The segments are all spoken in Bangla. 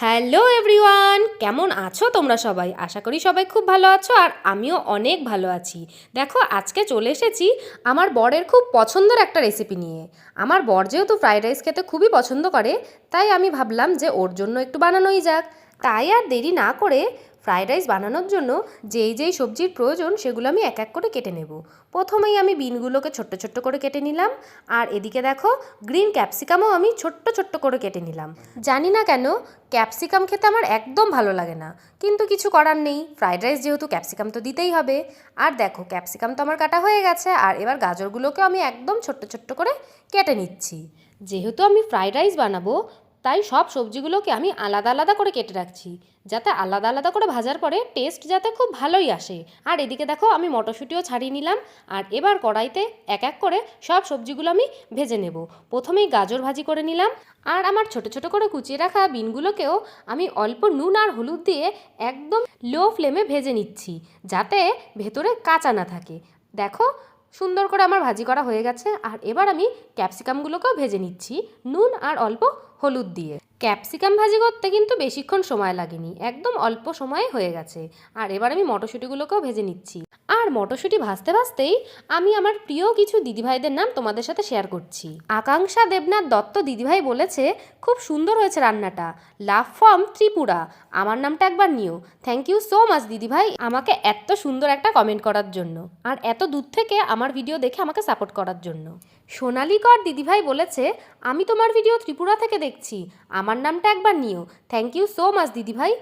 হ্যালো এভরিওয়ান, কেমন আছো তোমরা সবাই? আশা করি সবাই খুব ভালো আছো আর আমিও অনেক ভালো আছি। দেখো আজকে চলে এসেছি আমার বরের খুব পছন্দের একটা রেসিপি নিয়ে। আমার বর যেহেতু ফ্রাইড রাইস খেতে খুবই পছন্দ করে, তাই আমি ভাবলাম যে ওর জন্য একটু বানানোই যাক। তাই আর দেরি না করে ফ্রাইড রাইস বানানোর জন্য যেই সবজির প্রয়োজন সেগুলো আমি এক এক করে কেটে নেব। প্রথমেই আমি বিনগুলোকে ছোট্ট ছোট্ট করে কেটে নিলাম, আর এদিকে দেখো গ্রিন ক্যাপসিকামও আমি ছোট্ট ছোট্ট করে কেটে নিলাম। জানি না কেন ক্যাপসিকাম খেতে আমার একদম ভালো লাগে না, কিন্তু কিছু করার নেই, ফ্রাইড রাইস যেহেতু ক্যাপসিকাম তো দিতেই হবে। আর দেখো ক্যাপসিকাম তো আমার কাটা হয়ে গেছে, আর এবার গাজরগুলোকেও আমি একদম ছোট্ট ছোট্ট করে কেটে নিচ্ছি। যেহেতু আমি ফ্রাইড রাইস বানাবো, তাই সব সবজিগুলোকে আমি আলাদা আলাদা করে কেটে রাখছি, যাতে আলাদা আলাদা করে ভাজার পরে টেস্ট যাতে খুব ভালোই আসে। আর এদিকে দেখো আমি মটরশুঁটিও ছাড়িয়ে নিলাম, আর এবার কড়াইতে এক এক করে সব সবজিগুলো আমি ভেজে নেব। প্রথমেই গাজর ভাজি করে নিলাম, আর আমার ছোট ছোট করে কুচিয়ে রাখা বিনগুলোকেও আমি অল্প নুন আর হলুদ দিয়ে একদম লো ফ্লেমে ভেজে নিচ্ছি, যাতে ভেতরে কাঁচা না থাকে। দেখো সুন্দর করে আমার ভাজি করা হয়ে গেছে, আর এবার আমি ক্যাপসিকামগুলোকেও ভেজে নিচ্ছি নুন আর অল্প হলুদ দিয়ে। ক্যাপসিকাম ভাজি করতে কিন্তু বেশিক্ষণ সময় লাগেনি, একদম অল্প সময়ে হয়ে গেছে। আর এবার আমি মটরশুঁটিগুলোকেও ভেজে নিচ্ছি। আর মটরশুঁটি ভাজতে ভাজতেই আমি আমার প্রিয় কিছু দিদিভাইদের নাম তোমাদের সাথে শেয়ার করছি। আকাঙ্ক্ষা দেবনাথ দত্ত দিদিভাই বলেছে, খুব সুন্দর হয়েছে রান্নাটা, লাভ ফ্রম ত্রিপুরা, আমার নামটা একবার নিও। থ্যাংক ইউ সো মাচ দিদিভাই, আমাকে এত সুন্দর একটা কমেন্ট করার জন্য, আর এত দূর থেকে আমার ভিডিও দেখে আমাকে সাপোর্ট করার জন্য। সোনালী কর দিদিভাই বলেছে, আমি তোমার ভিডিও ত্রিপুরা থেকে দেখছি, আমার নামটা একবার নিও। থ্যাংক ইউ সো মাচ দিদিভাই।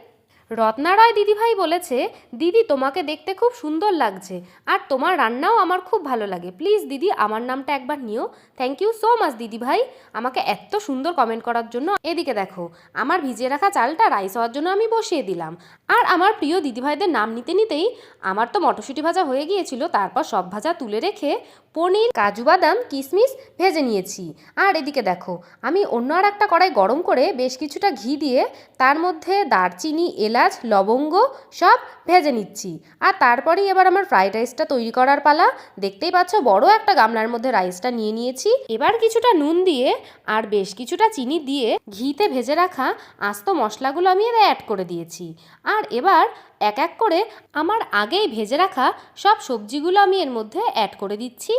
রত্না রায় দিদিভাই বলেছে, দিদি তোমাকে দেখতে খুব সুন্দর লাগছে, আর তোমার রান্নাও আমার খুব ভালো লাগে, প্লিজ দিদি আমার নামটা একবার নিও। থ্যাংক ইউ সো মাচ দিদিভাই, আমাকে এত সুন্দর কমেন্ট করার জন্য। এদিকে দেখো আমার ভিজিয়ে রাখা চালটা রাইস হওয়ার জন্য আমি বসিয়ে দিলাম, আর আমার প্রিয় দিদিভাইদের নাম নিতে নিতেই আমার তো মটরশুঁটি ভাজা হয়ে গিয়েছিল। তারপর সব ভাজা তুলে রেখে পনির, কাজু বাদাম, কিশমিশ ভেজে নিয়েছি। আর এদিকে দেখো আমি অন্য আর একটা কড়াই গরম করে বেশ কিছুটা ঘি দিয়ে তার মধ্যে দারচিনি, এলাচ, লবঙ্গ সব ভেজে নিচ্ছি। আর তারপরেই এবার আমার ফ্রাইড রাইসটা তৈরি করার পালা। দেখতেই পাচ্ছ বড় একটা গামলার মধ্যে রাইসটা নিয়ে নিয়েছি। এবার কিছুটা নুন দিয়ে আর বেশ কিছুটা চিনি দিয়ে ঘিতে ভেজে রাখা আস্ত মশলাগুলো আমি অ্যাড করে দিয়েছি। আর এবার এক এক করে আমার আগেই ভেজে রাখা সব সবজিগুলো আমি এর মধ্যে অ্যাড করে দিচ্ছি।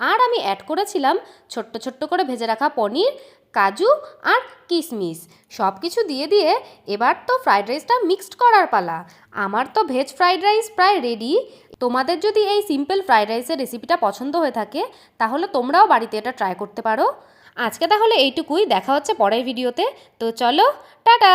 আর আমি অ্যাড করেছিলাম ছোট্ট ছোট্ট করে ভেজে রাখা পনির, কাজু আর কিশমিশ, সব কিছু দিয়ে দিয়ে এবার তো ফ্রাইড রাইসটা মিক্সড করার পালা। আমার তো ভেজ ফ্রাইড রাইস প্রায় রেডি। তোমাদের যদি এই সিম্পল ফ্রাইড রাইসের রেসিপিটা পছন্দ হয়ে থাকে, তাহলে তোমরাও বাড়িতে এটা ট্রাই করতে পারো। আজকে তাহলে এইটুকুই, দেখা হচ্ছে পরের ভিডিওতে। তো চলো, টাটা।